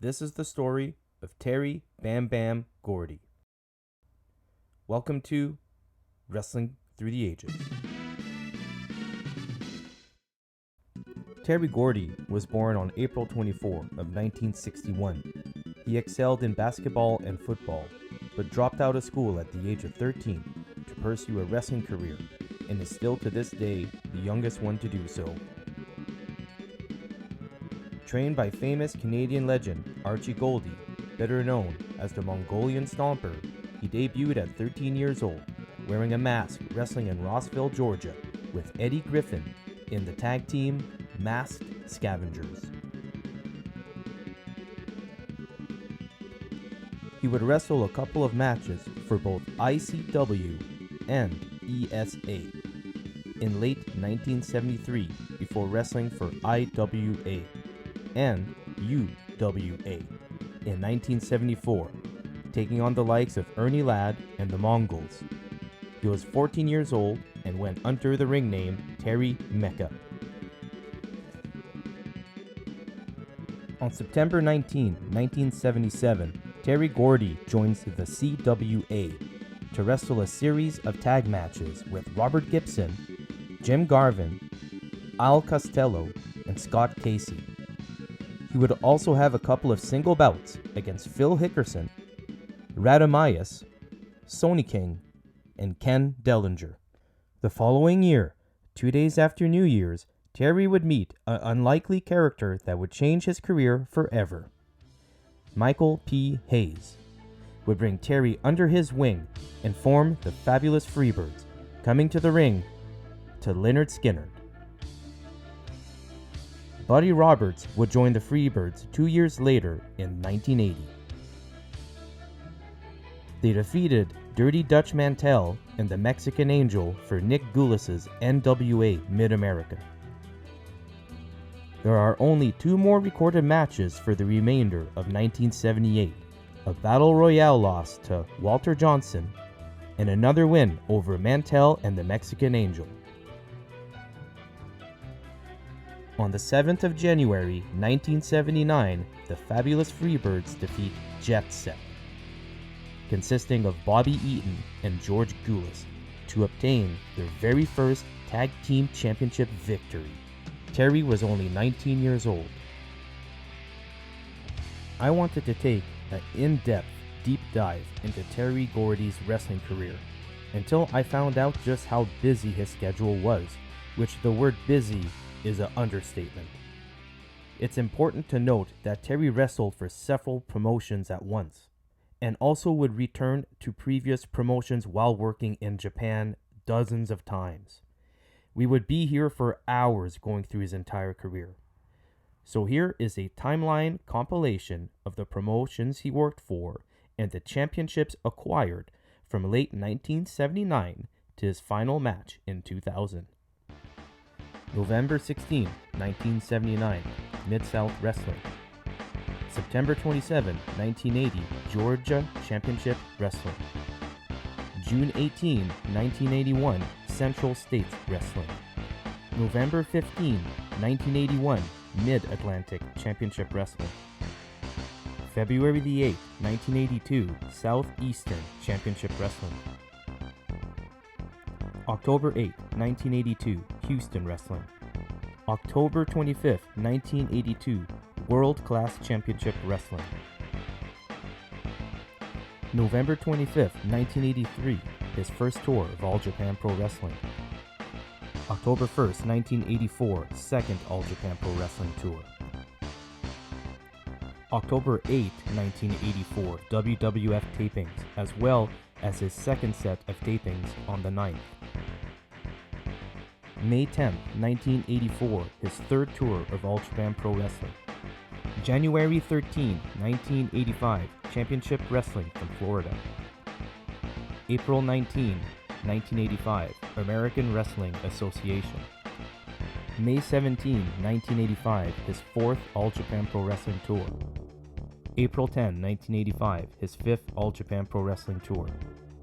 This is the story of Terry Bam Bam Gordy. Welcome to Wrestling Through the Ages. Terry Gordy was born on April 24 of 1961. He excelled in basketball and football, but dropped out of school at the age of 13 to pursue a wrestling career, and is still to this day the youngest one to do so. Trained by famous Canadian legend Archie Goldie, better known as the Mongolian Stomper, he debuted at 13 years old, wearing a mask, wrestling in Rossville, Georgia, with Eddie Griffin in the tag team Masked Scavengers. He would wrestle a couple of matches for both ICW and ESA in late 1973 before wrestling for IWA and UWA in 1974, taking on the likes of Ernie Ladd and the Mongols. He was 14 years old and went under the ring name Terry Mecca. On September 19, 1977, Terry Gordy joins the CWA to wrestle a series of tag matches with Robert Gibson, Jim Garvin, Al Costello, and Scott Casey. He would also have a couple of single bouts against Phil Hickerson, Radomius, Sony King, and Ken Dellinger. The following year, 2 days after New Year's, Terry would meet an unlikely character that would change his career forever. Michael P. Hayes would bring Terry under his wing and form the Fabulous Freebirds, coming to the ring to Lynyrd Skynyrd. Buddy Roberts would join the Freebirds 2 years later in 1980. They defeated Dirty Dutch Mantel and the Mexican Angel for Nick Gulas's NWA Mid-America. There are only 2 more recorded matches for the remainder of 1978, a Battle Royale loss to Walter Johnson, and another win over Mantel and the Mexican Angel. On the 7th of January 1979, the Fabulous Freebirds defeat Jet Set, consisting of Bobby Eaton and George Gulas, to obtain their very first Tag Team Championship victory. Terry was only 19 years old. I wanted to take an in-depth, deep dive into Terry Gordy's wrestling career until I found out just how busy his schedule was, which the word busy is an understatement. It's important to note that Terry wrestled for several promotions at once, and also would return to previous promotions while working in Japan dozens of times. We would be here for hours going through his entire career. So here is a timeline compilation of the promotions he worked for and the championships acquired from late 1979 to his final match in 2000. November 16, 1979, Mid-South Wrestling. September 27, 1980, Georgia Championship Wrestling. June 18, 1981, Central States Wrestling. November 15, 1981, Mid-Atlantic Championship Wrestling. February the 8th, 1982, Southeastern Championship Wrestling. October 8, 1982, Houston Wrestling. October 25, 1982, World Class Championship Wrestling. November 25, 1983, his first tour of All Japan Pro Wrestling. October 1st, 1984, second All Japan Pro Wrestling tour. October 8, 1984, WWF tapings, as well as his second set of tapings on the 9th. May 10, 1984, his third tour of All Japan Pro Wrestling. January 13, 1985, Championship Wrestling from Florida. April 19, 1985, American Wrestling Association. May 17, 1985, his fourth All Japan Pro Wrestling tour. April 10, 1985, his fifth All Japan Pro Wrestling tour.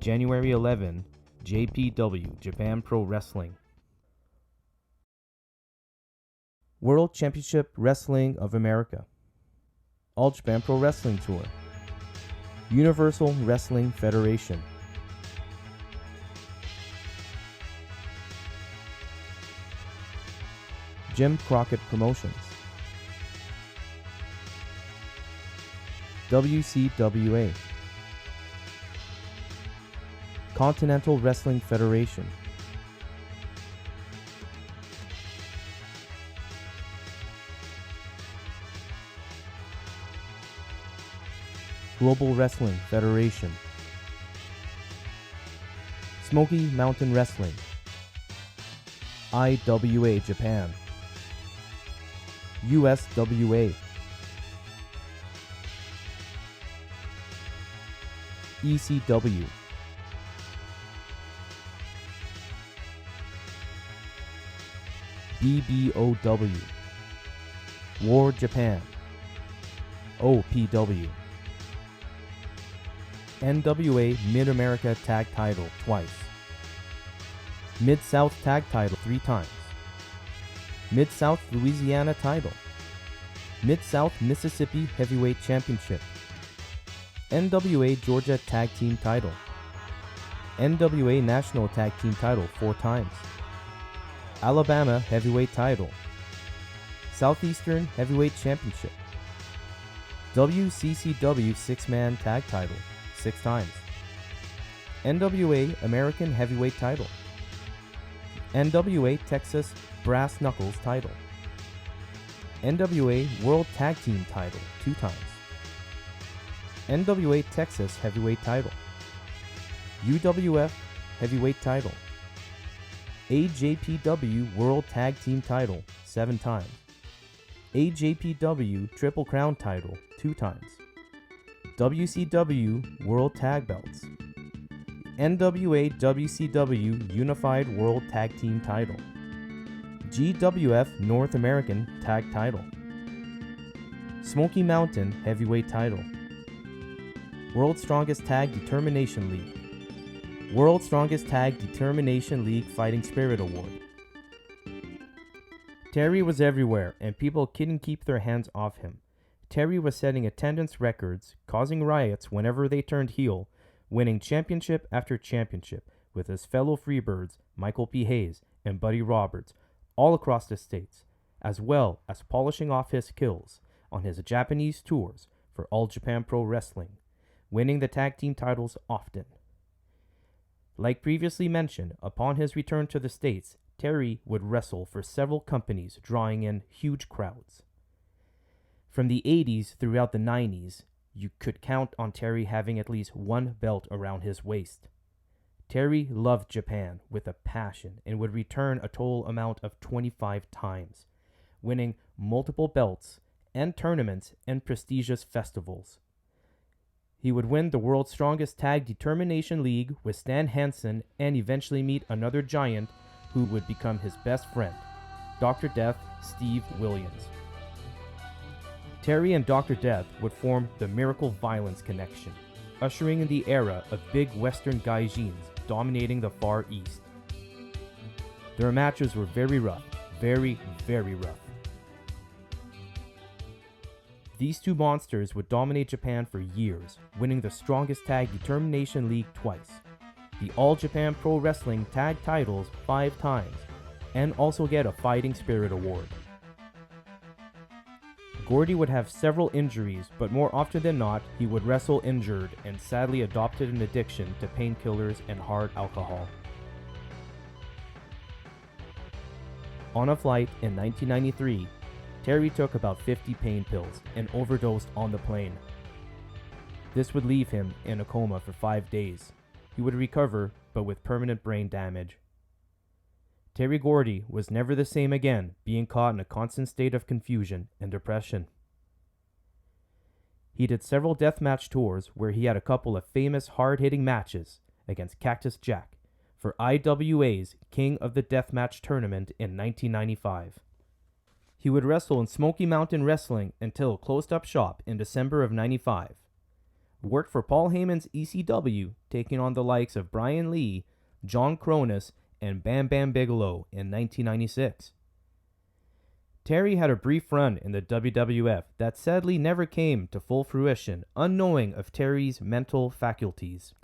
January 11, JPW, Japan Pro Wrestling. World Championship Wrestling of America. All Japan Pro Wrestling Tour, Universal Wrestling Federation, Jim Crockett Promotions, WCWA, Continental Wrestling Federation, Global Wrestling Federation, Smoky Mountain Wrestling, IWA Japan, USWA, ECW, BBOW, War Japan, OPW, NWA Mid-America Tag Title twice, Mid-South Tag Title 3 times, Mid-South Louisiana Title, Mid-South Mississippi Heavyweight Championship, NWA Georgia Tag Team Title, NWA National Tag Team Title 4 times, Alabama Heavyweight Title, Southeastern Heavyweight Championship, WCCW 6-Man Tag Title 6 times, NWA American Heavyweight Title, NWA Texas Brass Knuckles Title, NWA World Tag Team Title 2 times, NWA Texas Heavyweight Title, UWF Heavyweight Title, AJPW World Tag Team Title 7 times, AJPW Triple Crown Title 2 times, WCW World Tag Belts, NWA WCW Unified World Tag Team Title, GWF North American Tag Title, Smoky Mountain Heavyweight Title, World's Strongest Tag Determination League, World's Strongest Tag Determination League Fighting Spirit Award. Terry was everywhere, and people couldn't keep their hands off him. Terry was setting attendance records, causing riots whenever they turned heel, winning championship after championship with his fellow Freebirds, Michael P. Hayes and Buddy Roberts, all across the states, as well as polishing off his skills on his Japanese tours for All Japan Pro Wrestling, winning the tag team titles often. Like previously mentioned, upon his return to the States, Terry would wrestle for several companies, drawing in huge crowds. From the 80s throughout the 90s, you could count on Terry having at least one belt around his waist. Terry loved Japan with a passion and would return a total amount of 25 times, winning multiple belts and tournaments and prestigious festivals. He would win the World's Strongest Tag Determination League with Stan Hansen and eventually meet another giant who would become his best friend, Dr. Death Steve Williams. Terry and Dr. Death would form the Miracle Violence connection, ushering in the era of big Western gaijins dominating the Far East. Their matches were very rough, very, very rough. These two monsters would dominate Japan for years, winning the Strongest Tag Determination League twice, the All Japan Pro Wrestling Tag titles 5 times, and also get a Fighting Spirit Award. Gordy would have several injuries, but more often than not, he would wrestle injured and sadly adopted an addiction to painkillers and hard alcohol. On a flight in 1993, Terry took about 50 pain pills and overdosed on the plane. This would leave him in a coma for 5 days. He would recover, but with permanent brain damage. Terry Gordy was never the same again, being caught in a constant state of confusion and depression. He did several deathmatch tours where he had a couple of famous hard-hitting matches against Cactus Jack for IWA's King of the Deathmatch tournament in 1995. He would wrestle in Smoky Mountain Wrestling until closed up shop in December of 95. Worked for Paul Heyman's ECW, taking on the likes of Brian Lee, John Cronus, and Bam Bam Bigelow in 1996. Terry had a brief run in the WWF that sadly never came to full fruition, unknowing of Terry's mental faculties.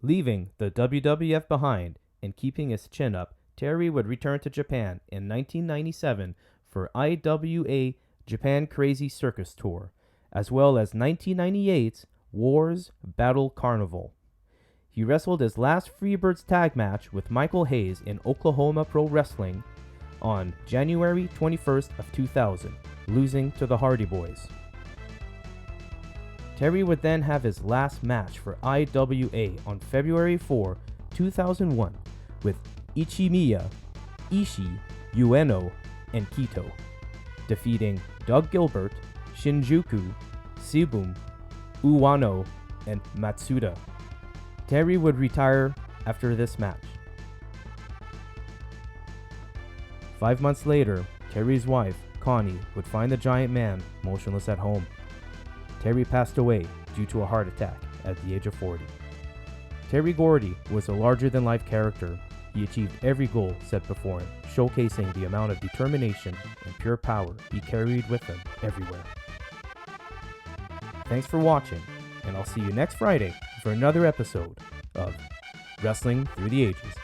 Leaving the WWF behind and keeping his chin up, Terry would return to Japan in 1997 for IWA Japan Crazy Circus Tour, as well as 1998's Wars Battle Carnival. He wrestled his last Freebirds tag match with Michael Hayes in Oklahoma Pro Wrestling on January 21st of 2000, losing to the Hardy Boys. Terry would then have his last match for IWA on February 4, 2001 with Ichimiya, Ishii, Ueno, and Kito, defeating Doug Gilbert, Shinjuku, Sibum, Uwano, and Matsuda. Terry would retire after this match. 5 months later, Terry's wife, Connie, would find the giant man motionless at home. Terry passed away due to a heart attack at the age of 40. Terry Gordy was a larger-than-life character. He achieved every goal set before him, showcasing the amount of determination and pure power he carried with him everywhere. Thanks for watching, and I'll see you next Friday for another episode of Wrestling Through the Ages.